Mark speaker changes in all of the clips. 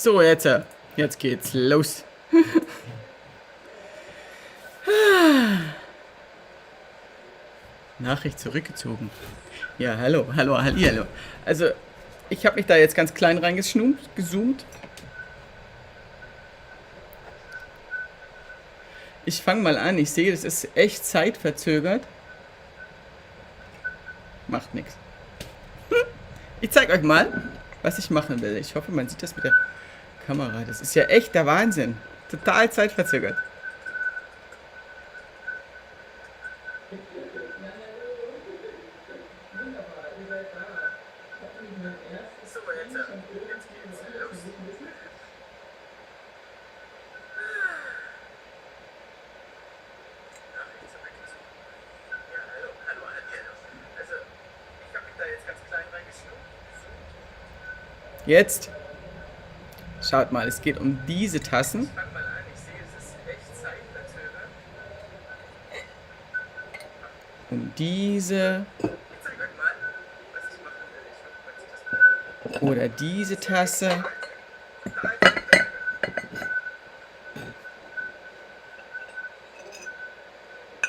Speaker 1: So, jetzt geht's los. Nachricht zurückgezogen. Ja, hallo, hallo. Also, ich habe mich da jetzt ganz klein gezoomt. Ich fange mal an. Ich sehe, das ist echt zeitverzögert. Macht nichts. Ich zeige euch mal, was ich machen will. Ich hoffe, man sieht das mit der Kamera. Das ist ja echt der Wahnsinn. Total zeitverzögert. Jetzt, schaut mal, es geht um diese Tassen. Um diese. Oder diese Tasse.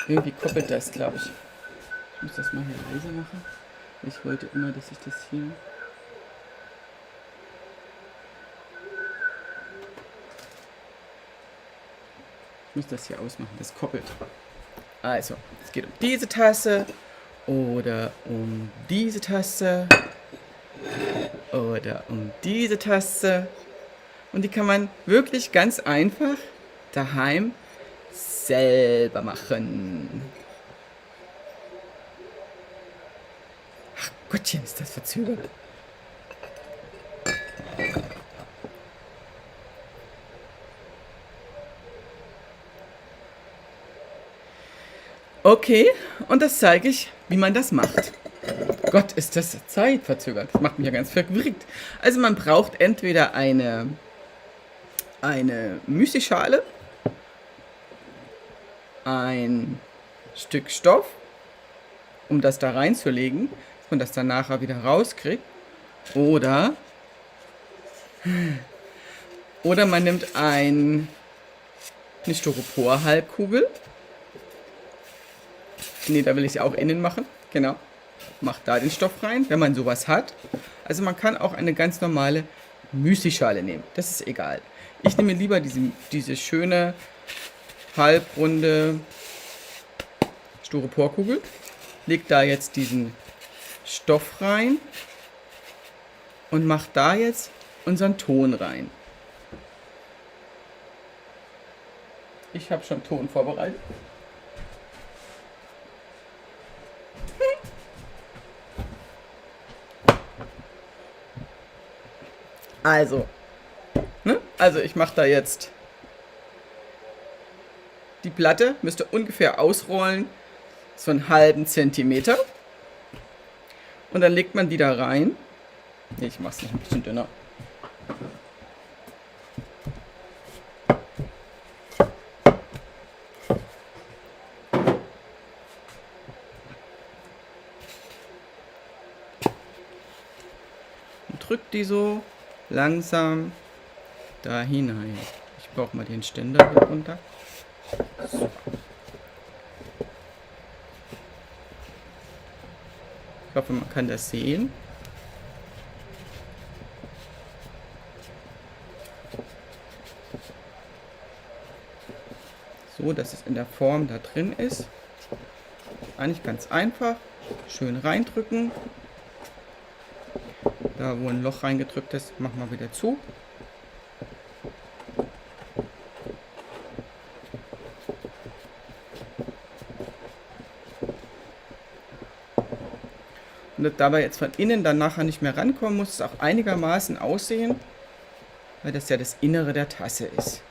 Speaker 1: Irgendwie koppelt das, glaube ich. Ich muss das mal hier leise machen. Ich wollte immer, dass ich das hier... Ich muss das hier ausmachen, das koppelt. Also, es geht um diese Tasse oder um diese Tasse oder um diese Tasse. Und die kann man wirklich ganz einfach daheim selber machen. Ach Gottchen, ist das verzögert. Okay, und das zeige ich, wie man das macht. Gott, ist das zeitverzögert. Das macht mich ja ganz verwirrt. Also man braucht entweder eine Müslischale, ein Stück Stoff, um das da reinzulegen, dass man das dann nachher wieder rauskriegt. Oder man nimmt eine Styropor-Halbkugel. Ne, da will ich sie auch innen machen. Genau. Macht da den Stoff rein, wenn man sowas hat. Also man kann auch eine ganz normale Müslischale nehmen. Das ist egal. Ich nehme lieber diese schöne halbrunde Styroporkugel. Leg da jetzt diesen Stoff rein und mache da jetzt unseren Ton rein. Ich habe schon Ton vorbereitet. Also, also ich mache da jetzt die Platte, müsste ungefähr ausrollen, so einen halben Zentimeter. Und dann legt man die da rein. Nee, ich mache es noch ein bisschen dünner. Und drückt die so langsam da hinein. Ich brauche mal den Ständer hier runter. So. Ich hoffe, man kann das sehen. So, dass es in der Form da drin ist. Eigentlich ganz einfach. Schön reindrücken. Da, wo ein Loch reingedrückt ist, machen wir wieder zu. Und da wir jetzt von innen dann nachher nicht mehr rankommen, muss es auch einigermaßen aussehen, weil das ja das Innere der Tasse ist.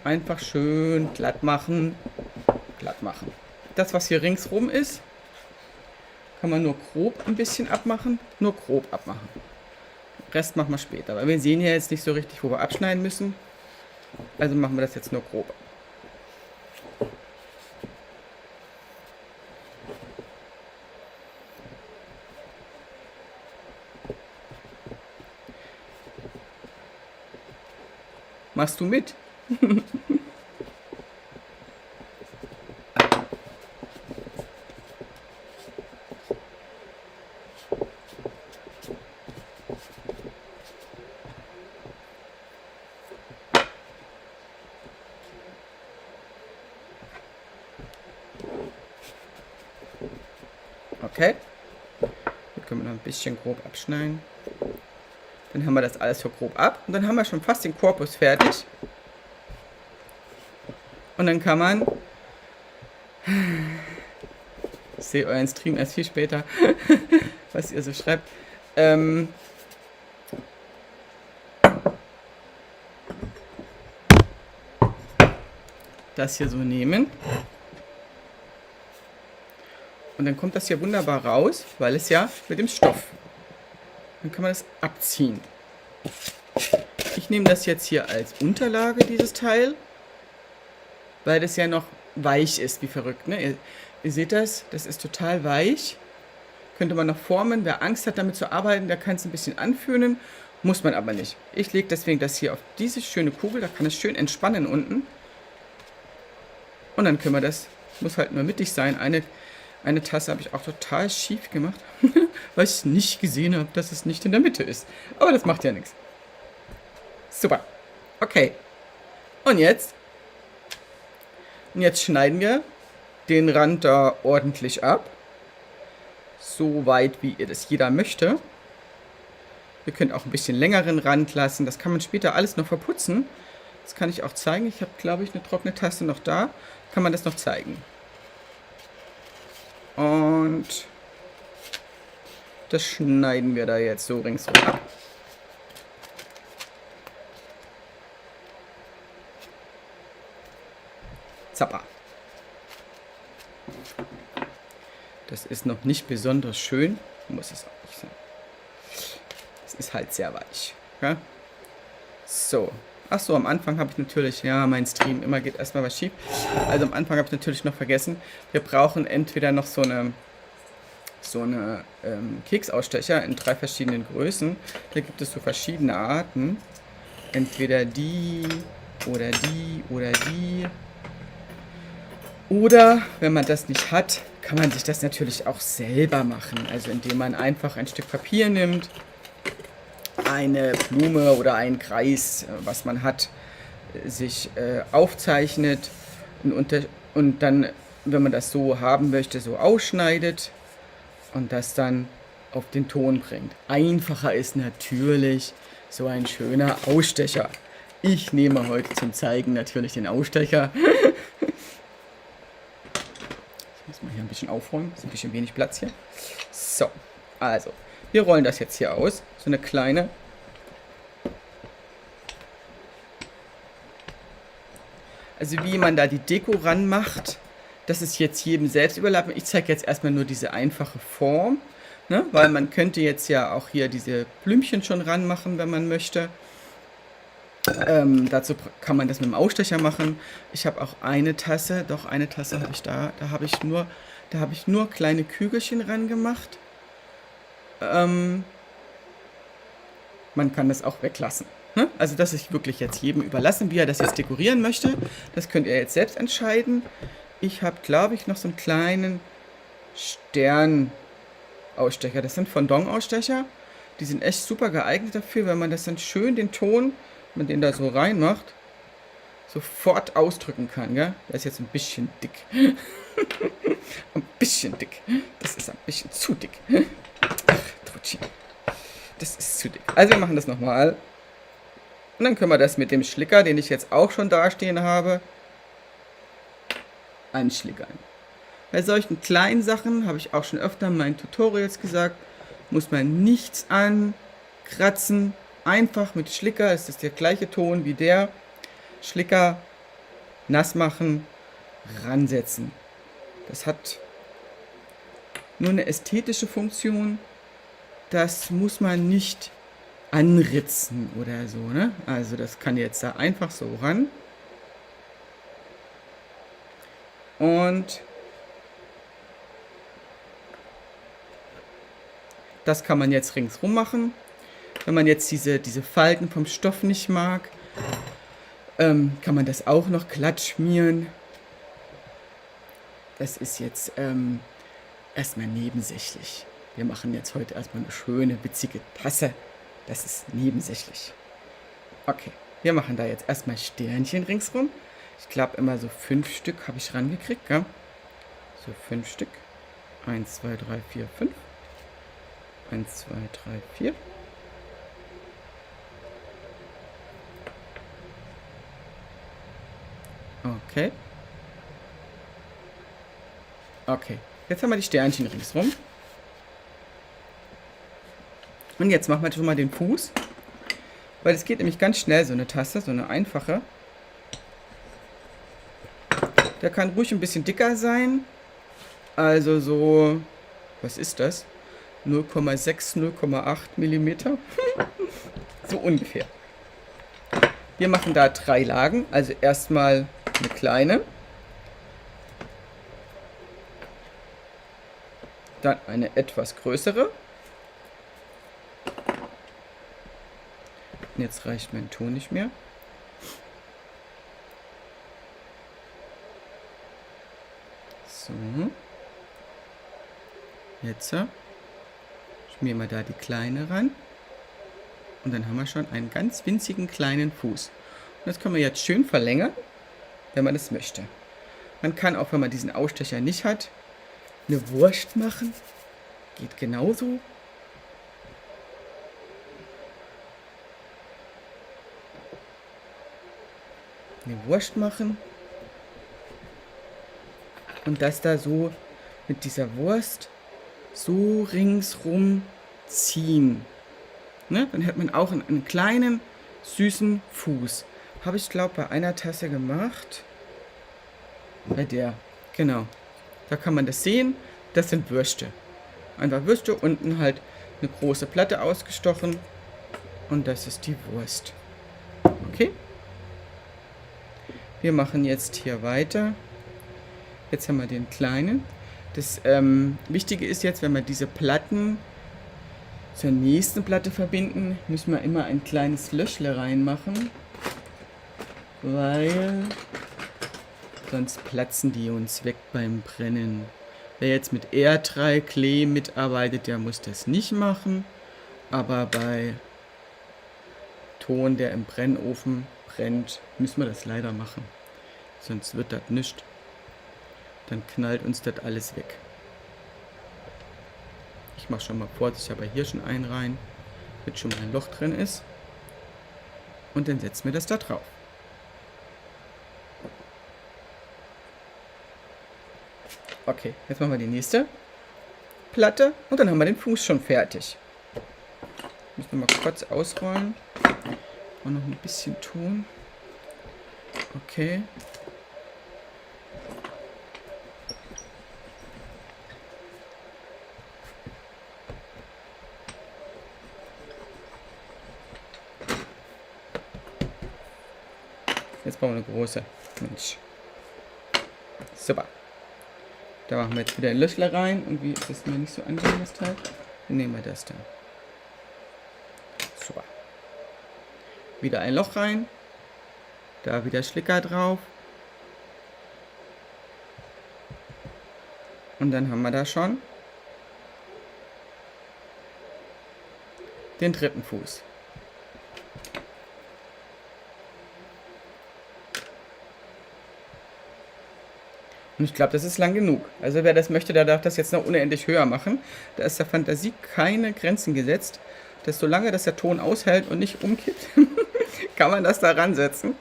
Speaker 1: Einfach schön glatt machen, glatt machen. Das, was hier ringsrum ist, kann man nur grob ein bisschen abmachen, nur grob abmachen. Den Rest machen wir später, weil wir sehen ja jetzt nicht so richtig, wo wir abschneiden müssen. Also machen wir das jetzt nur grob. Machst du mit? Okay. Hier können wir noch ein bisschen grob abschneiden. Dann haben wir das alles so grob ab. Und dann haben wir schon fast den Korpus fertig. Und dann kann man... Ich sehe euren Stream erst viel später, was ihr so schreibt. Das hier so nehmen. Und dann kommt das hier wunderbar raus, weil es ja mit dem Stoff. Dann kann man das abziehen. Ich nehme das jetzt hier als Unterlage, dieses Teil, weil das ja noch weich ist, wie verrückt. Ne? Ihr seht das, das ist total weich. Könnte man noch formen. Wer Angst hat, damit zu arbeiten, der kann es ein bisschen anfühlen. Muss man aber nicht. Ich lege deswegen das hier auf diese schöne Kugel. Da kann es schön entspannen unten. Und dann können wir das, muss halt nur mittig sein. Eine Tasse habe ich auch total schief gemacht, weil ich nicht gesehen habe, dass es nicht in der Mitte ist. Aber das macht ja nichts. Super. Okay. Und jetzt schneiden wir den Rand da ordentlich ab. So weit, wie ihr das jeder möchte. Ihr könnt auch ein bisschen längeren Rand lassen. Das kann man später alles noch verputzen. Das kann ich auch zeigen. Ich habe, glaube ich, eine trockene Tasse noch da. Kann man das noch zeigen. Und das schneiden wir da jetzt so ringsrum ab. Zappa. Das ist noch nicht besonders schön. Muss es auch nicht sein. Es ist halt sehr weich. Ja? So. Achso, am Anfang habe ich natürlich, ja, mein Stream, immer geht erstmal was schief. Also am Anfang habe ich natürlich noch vergessen, wir brauchen entweder noch so eine Keksausstecher in 3 verschiedenen Größen. Da gibt es so verschiedene Arten. Entweder die oder die oder die. Oder, wenn man das nicht hat, kann man sich das natürlich auch selber machen. Also indem man einfach ein Stück Papier nimmt, eine Blume oder einen Kreis, was man hat, sich aufzeichnet und dann, wenn man das so haben möchte, so ausschneidet und das dann auf den Ton bringt. Einfacher ist natürlich so ein schöner Ausstecher. Ich nehme heute zum Zeigen natürlich den Ausstecher. Ich muss mal hier ein bisschen aufräumen, ist ein bisschen wenig Platz hier. So, also, wir rollen das jetzt hier aus. So eine kleine. Also wie man da die Deko ranmacht, das ist jetzt jedem selbst überlassen. Ich zeige jetzt erstmal nur diese einfache Form, ne? Weil man könnte jetzt ja auch hier diese Blümchen schon ranmachen, wenn man möchte. Dazu kann man das mit dem Ausstecher machen. Ich habe auch eine Tasse, doch eine Tasse habe ich da. Da habe ich nur kleine Kügelchen ran gemacht. Man kann das auch weglassen. Ne? Also das ist wirklich jetzt jedem überlassen, wie er das jetzt dekorieren möchte. Das könnt ihr jetzt selbst entscheiden. Ich habe, glaube ich, noch so einen kleinen Sternausstecher. Das sind Fondant-Ausstecher. Die sind echt super geeignet dafür, wenn man das dann schön den Ton, wenn man den da so reinmacht, sofort ausdrücken kann. Gell? Der ist jetzt ein bisschen dick. Ein bisschen dick. Das ist ein bisschen zu dick. Ach, Trutschi. Das ist zu dick. Also wir machen das nochmal. Und dann können wir das mit dem Schlicker, den ich jetzt auch schon dastehen habe, einschlickern. Bei solchen kleinen Sachen, habe ich auch schon öfter in meinen Tutorials gesagt, muss man nichts ankratzen. Einfach mit Schlicker, es ist der gleiche Ton wie der. Schlicker, nass machen, ransetzen. Das hat nur eine ästhetische Funktion. Das muss man nicht anritzen oder so, ne? Also das kann jetzt da einfach so ran. Und das kann man jetzt ringsrum machen. Wenn man jetzt diese Falten vom Stoff nicht mag, kann man das auch noch glatt schmieren. Das ist jetzt erstmal nebensächlich. Wir machen jetzt heute erstmal eine schöne, witzige Tasse. Das ist nebensächlich. Okay, wir machen da jetzt erstmal Sternchen ringsrum. Ich glaube immer so 5 Stück habe ich rangekriegt, gell? So 5 Stück. 1, 2, 3, 4, 5. 1, 2, 3, 4. Okay. Okay, jetzt haben wir die Sternchen ringsrum. Und jetzt machen wir schon mal den Fuß. Weil es geht nämlich ganz schnell, so eine Tasse, so eine einfache. Der kann ruhig ein bisschen dicker sein. Also so, was ist das? 0,6, 0,8 Millimeter. So ungefähr. Wir machen da 3 Lagen. Also erstmal eine kleine. Dann eine etwas größere. Jetzt reicht mein Ton nicht mehr. So. Jetzt schmieren wir da die kleine ran. Und dann haben wir schon einen ganz winzigen kleinen Fuß. Und das können wir jetzt schön verlängern, wenn man das möchte. Man kann auch, wenn man diesen Ausstecher nicht hat, eine Wurst machen. Geht genauso. Eine Wurst machen. Und das da so mit dieser Wurst so ringsrum ziehen. Ne? Dann hat man auch einen kleinen, süßen Fuß. Habe ich, glaube bei einer Tasse gemacht. Bei der. Genau. Da kann man das sehen. Das sind Würste. Einfach Würste, unten halt eine große Platte ausgestochen. Und das ist die Wurst. Okay? Wir machen jetzt hier weiter. Jetzt haben wir den kleinen. Das Wichtige ist jetzt, wenn wir diese Platten zur nächsten Platte verbinden, müssen wir immer ein kleines Löchle reinmachen, weil sonst platzen die uns weg beim Brennen. Wer jetzt mit R3-Klee mitarbeitet, der muss das nicht machen, aber bei Ton, der im Brennofen brennt, müssen wir das leider machen. Sonst wird das nichts. Dann knallt uns das alles weg. Ich mache schon mal vorsichtshalber hier schon einen rein, damit schon mal ein Loch drin ist. Und dann setzen wir das da drauf. Okay, jetzt machen wir die nächste Platte und dann haben wir den Fuß schon fertig. Müssen wir mal kurz ausrollen. Und noch ein bisschen Ton. Okay. Jetzt brauchen wir eine große. Mensch. Super. Da machen wir jetzt wieder ein Löchler rein. Irgendwie ist das mir nicht so angenehm, das Teil. Dann nehmen wir das da. Super. Wieder ein Loch rein. Da wieder Schlicker drauf. Und dann haben wir da schon den dritten Fuß. Und ich glaube, das ist lang genug. Also wer das möchte, der darf das jetzt noch unendlich höher machen. Da ist der Fantasie keine Grenzen gesetzt. Dass solange das der Ton aushält und nicht umkippt, kann man das da ransetzen.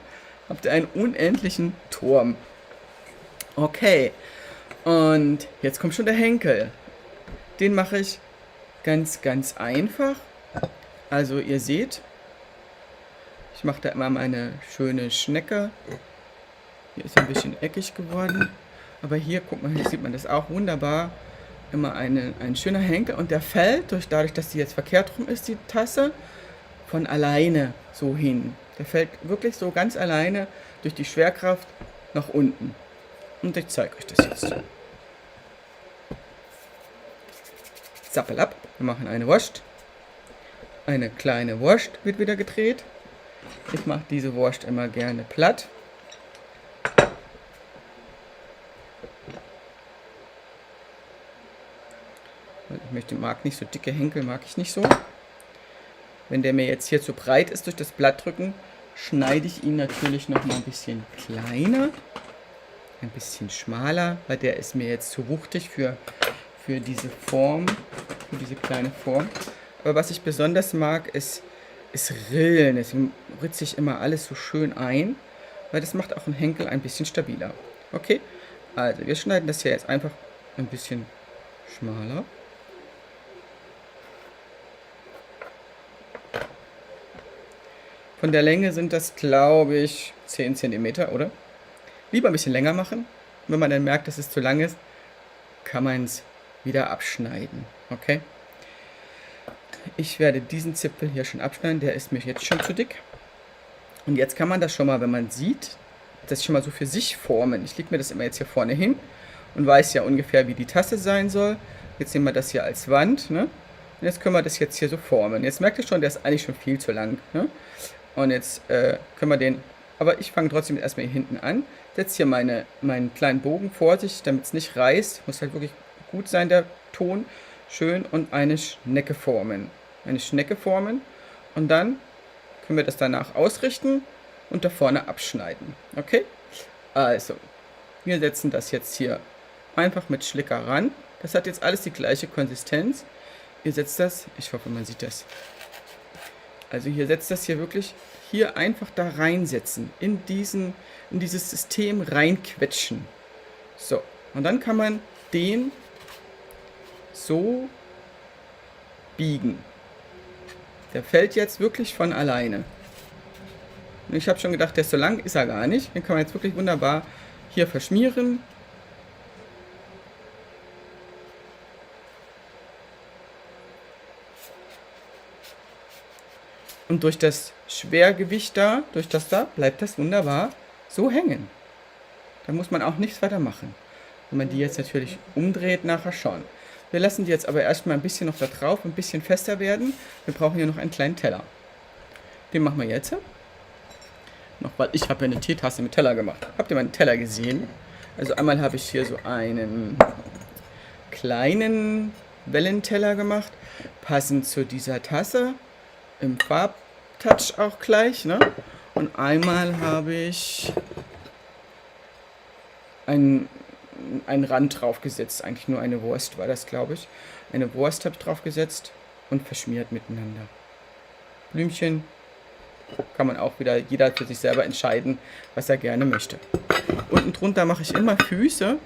Speaker 1: Habt ihr einen unendlichen Turm. Okay. Und jetzt kommt schon der Henkel. Den mache ich ganz, ganz einfach. Also ihr seht, ich mache da immer meine schöne Schnecke. Hier ist ein bisschen eckig geworden. Aber hier, guck mal, hier sieht man das auch wunderbar. Immer ein schöner Henkel. Und der fällt, dadurch, dass die jetzt verkehrt rum ist, die Tasse, von alleine so hin. Der fällt wirklich so ganz alleine durch die Schwerkraft nach unten. Und ich zeige euch das jetzt. Zappel ab. Wir machen eine Wurst. Eine kleine Wurst wird wieder gedreht. Ich mache diese Wurst immer gerne platt. Mag nicht so dicke Henkel, mag ich nicht so. Wenn der mir jetzt hier zu breit ist durch das Blattdrücken, schneide ich ihn natürlich noch mal ein bisschen kleiner, ein bisschen schmaler, weil der ist mir jetzt zu wuchtig für diese Form, für diese kleine Form. Aber was ich besonders mag, ist Rillen. Deswegen ritze ich immer alles so schön ein, weil das macht auch einen Henkel ein bisschen stabiler. Okay, also wir schneiden das hier jetzt einfach ein bisschen schmaler. Von der Länge sind das, glaube ich, 10 cm, oder? Lieber ein bisschen länger machen. Wenn man dann merkt, dass es zu lang ist, kann man es wieder abschneiden. Okay? Ich werde diesen Zipfel hier schon abschneiden. Der ist mir jetzt schon zu dick. Und jetzt kann man das schon mal, wenn man sieht, das schon mal so für sich formen. Ich lege mir das immer jetzt hier vorne hin und weiß ja ungefähr, wie die Tasse sein soll. Jetzt nehmen wir das hier als Wand. Ne? Und jetzt können wir das jetzt hier so formen. Jetzt merkt ihr schon, der ist eigentlich schon viel zu lang. Ne? Und jetzt können wir den, aber ich fange trotzdem erstmal hier hinten an. Setze hier meinen kleinen Bogen vor sich, damit es nicht reißt. Muss halt wirklich gut sein, der Ton. Schön und eine Schnecke formen. Eine Schnecke formen. Und dann können wir das danach ausrichten und da vorne abschneiden. Okay? Also, wir setzen das jetzt hier einfach mit Schlicker ran. Das hat jetzt alles die gleiche Konsistenz. Ihr setzt das, ich hoffe, man sieht das. Also hier setzt das hier wirklich, hier einfach da reinsetzen, in dieses System reinquetschen. So, und dann kann man den so biegen. Der fällt jetzt wirklich von alleine. Und ich habe schon gedacht, der ist so lang, ist er gar nicht. Den kann man jetzt wirklich wunderbar hier verschmieren. Und durch das Schwergewicht da, bleibt das wunderbar so hängen. Da muss man auch nichts weiter machen. Wenn man die jetzt natürlich umdreht, nachher schon. Wir lassen die jetzt aber erstmal ein bisschen noch da drauf, ein bisschen fester werden. Wir brauchen hier noch einen kleinen Teller. Den machen wir jetzt. Noch, weil ich habe ja eine Teetasse mit Teller gemacht. Habt ihr meinen Teller gesehen? Also einmal habe ich hier so einen kleinen Wellenteller gemacht, passend zu dieser Tasse. Im Farbtouch auch gleich, ne? Und einmal habe ich einen Rand drauf gesetzt, eigentlich nur eine Wurst war das, glaube ich. Eine Wurst habe ich drauf gesetzt und verschmiert miteinander. Blümchen kann man auch wieder jeder für sich selber entscheiden, was er gerne möchte. Unten drunter mache ich immer Füße,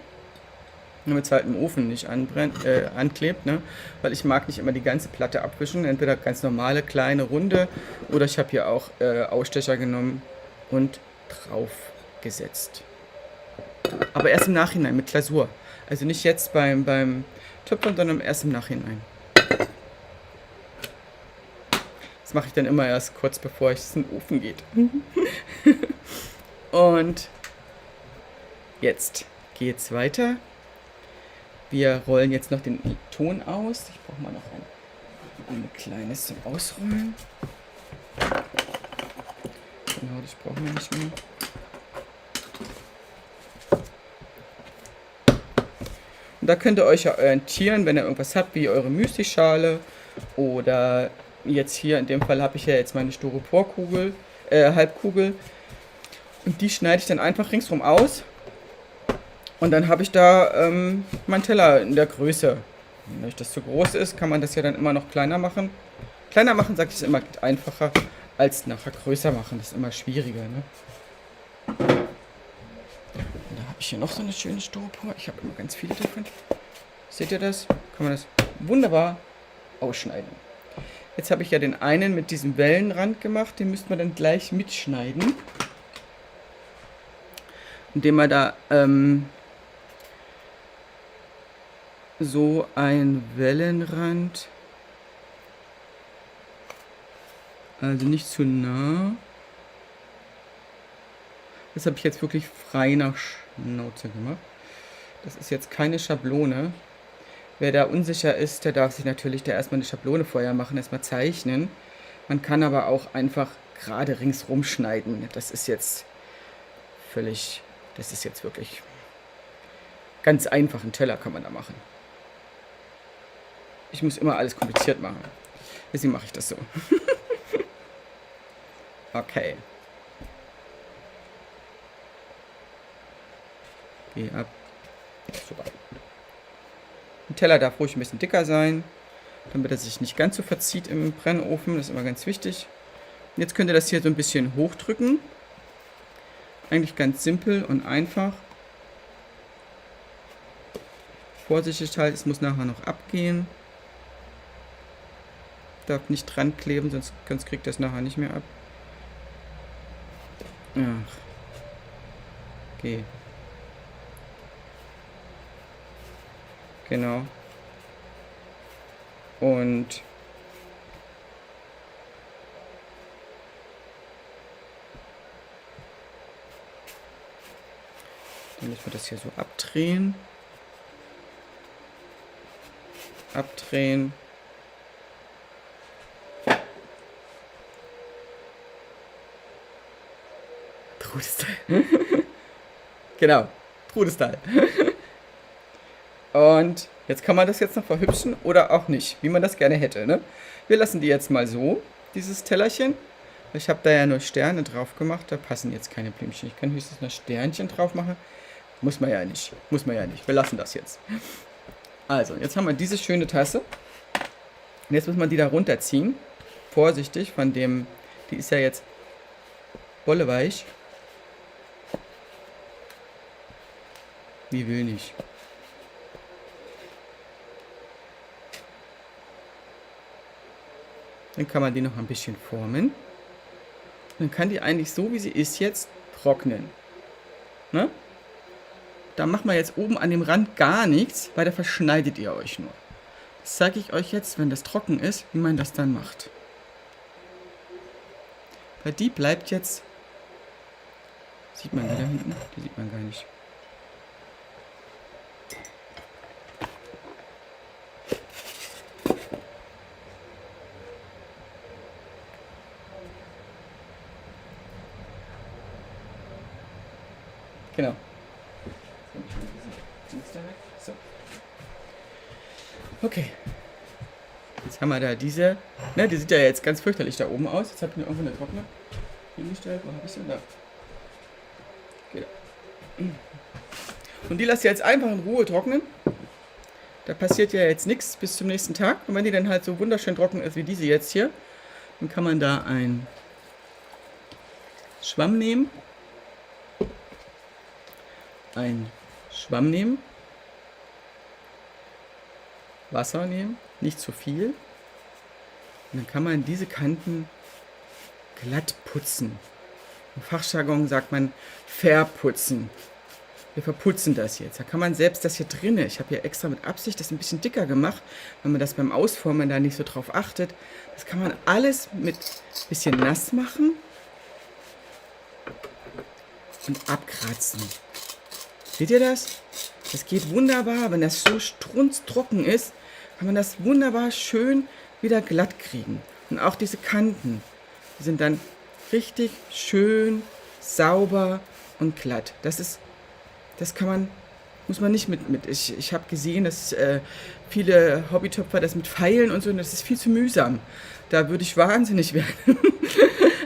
Speaker 1: damit es halt im Ofen nicht anklebt, ne? Weil ich mag nicht immer die ganze Platte abwischen, entweder ganz normale, kleine, runde, oder ich habe hier auch Ausstecher genommen und drauf gesetzt. Aber erst im Nachhinein mit Glasur. Also nicht jetzt beim Töpfern, sondern erst im Nachhinein. Das mache ich dann immer erst kurz bevor es in den Ofen geht. Und jetzt geht's weiter. Wir rollen jetzt noch den Ton aus. Ich brauche mal noch ein kleines zum Ausrollen. Genau, das brauchen wir nicht mehr. Und da könnt ihr euch ja orientieren, wenn ihr irgendwas habt, wie eure Müslischale oder jetzt hier in dem Fall habe ich ja jetzt meine Styroporkugel, Halbkugel. Und die schneide ich dann einfach ringsrum aus. Und dann habe ich da meinen Teller in der Größe. Wenn euch das zu groß ist, kann man das ja dann immer noch kleiner machen. Kleiner machen, sage ich, ist immer einfacher als nachher größer machen. Das ist immer schwieriger, ne? Und da habe ich hier noch so eine schöne Styropor. Ich habe immer ganz viele davon. Seht ihr das? Kann man das wunderbar ausschneiden. Jetzt habe ich ja den einen mit diesem Wellenrand gemacht. Den müsste man dann gleich mitschneiden. Indem man da so ein Wellenrand, also nicht zu nah. Das habe ich jetzt wirklich frei nach Schnauze gemacht. Das ist jetzt keine Schablone. Wer da unsicher ist, der darf sich natürlich da erstmal eine Schablone vorher machen, erstmal zeichnen. Man kann aber auch einfach gerade ringsrum schneiden. Das ist jetzt wirklich ganz einfach. Einen Teller kann man da machen. Ich muss immer alles kompliziert machen. Deswegen mache ich das so. Okay. Geh ab. Super. Ein Teller darf ruhig ein bisschen dicker sein, damit er sich nicht ganz so verzieht im Brennofen. Das ist immer ganz wichtig. Und jetzt könnt ihr das hier so ein bisschen hochdrücken. Eigentlich ganz simpel und einfach. Vorsichtig halt, es muss nachher noch abgehen. Darf nicht dran kleben, sonst kriegt das nachher nicht mehr ab. Ach. Okay. Genau. Und dann müssen wir das hier so abdrehen. Abdrehen. Trudestyle. Genau. Trudestyle. Und jetzt kann man das jetzt noch verhübschen oder auch nicht, wie man das gerne hätte. Ne? Wir lassen die jetzt mal so, dieses Tellerchen. Ich habe da ja nur Sterne drauf gemacht, da passen jetzt keine Blümchen. Ich kann höchstens noch Sternchen drauf machen. Muss man ja nicht. Muss man ja nicht. Wir lassen das jetzt. Also, jetzt haben wir diese schöne Tasse. Und jetzt muss man die da runterziehen. Vorsichtig von dem, die ist ja jetzt bolleweich. Wie will nicht. Dann kann man die noch ein bisschen formen. Und dann kann die eigentlich so, wie sie ist, jetzt trocknen. Ne? Da macht man jetzt oben an dem Rand gar nichts, weil da verschneidet ihr euch nur. Das zeige ich euch jetzt, wenn das trocken ist, wie man das dann macht. Weil die bleibt jetzt... Sieht man die da hinten? Die sieht man gar nicht. Genau. So. Okay. Jetzt haben wir da diese. Ne, die sieht ja jetzt ganz fürchterlich da oben aus. Jetzt habe ich mir irgendwo eine Trockner hingestellt. Wo habe ich sie da? Geht. Und die lasst ihr jetzt einfach in Ruhe trocknen. Da passiert ja jetzt nichts bis zum nächsten Tag. Und wenn die dann halt so wunderschön trocken ist wie diese jetzt hier, dann kann man da einen Schwamm nehmen. Wasser nehmen, nicht zu viel. Und dann kann man diese Kanten glatt putzen. Im Fachjargon sagt man verputzen. Wir verputzen das jetzt. Da kann man selbst das hier drinne, ich habe hier extra mit Absicht das ein bisschen dicker gemacht, wenn man das beim Ausformen da nicht so drauf achtet. Das kann man alles mit ein bisschen nass machen und abkratzen. Seht ihr das? Das geht wunderbar, wenn das so strunztrocken ist, kann man das wunderbar schön wieder glatt kriegen. Und auch diese Kanten, die sind dann richtig schön, sauber und glatt. Das kann man, muss man nicht mit. Ich habe gesehen, dass viele Hobbytöpfer das mit Pfeilen und so, und das ist viel zu mühsam. Da würde ich wahnsinnig werden.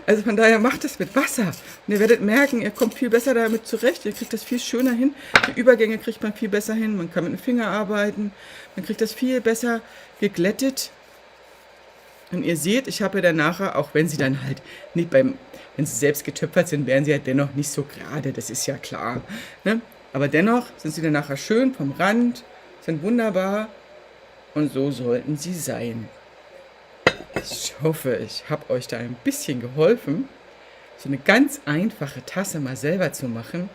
Speaker 1: Also von daher macht es mit Wasser. Und ihr werdet merken, ihr kommt viel besser damit zurecht. Ihr kriegt das viel schöner hin. Die Übergänge kriegt man viel besser hin. Man kann mit dem Finger arbeiten. Man kriegt das viel besser geglättet. Und ihr seht, ich habe ja dann nachher, auch wenn sie dann halt nicht wenn sie selbst getöpfert sind, werden sie ja dennoch nicht so gerade. Das ist ja klar. Ne? Aber dennoch sind sie dann nachher schön vom Rand, sind wunderbar. Und so sollten sie sein. Ich hoffe, ich habe euch da ein bisschen geholfen, so eine ganz einfache Tasse mal selber zu machen.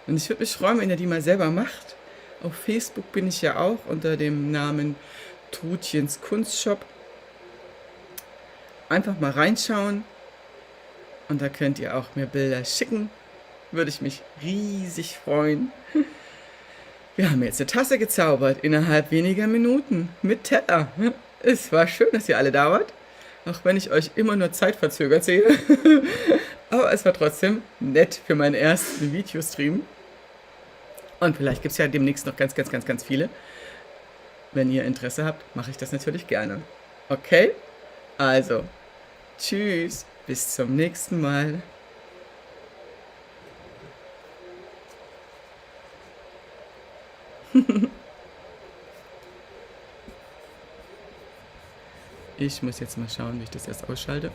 Speaker 1: Und ich würde mich freuen, wenn ihr die mal selber macht. Auf Facebook bin ich ja auch unter dem Namen Trudchens Kunstshop. Einfach mal reinschauen und da könnt ihr auch mir Bilder schicken. Würde ich mich riesig freuen. Wir haben jetzt eine Tasse gezaubert innerhalb weniger Minuten mit Teller. Es war schön, dass ihr alle da wart. Auch wenn ich euch immer nur zeitverzögert sehe. Aber es war trotzdem nett für meinen ersten Videostream. Und vielleicht gibt es ja demnächst noch ganz, ganz, ganz, ganz viele. Wenn ihr Interesse habt, mache ich das natürlich gerne. Okay? Also, tschüss, bis zum nächsten Mal. Ich muss jetzt mal schauen, wie ich das erst ausschalte.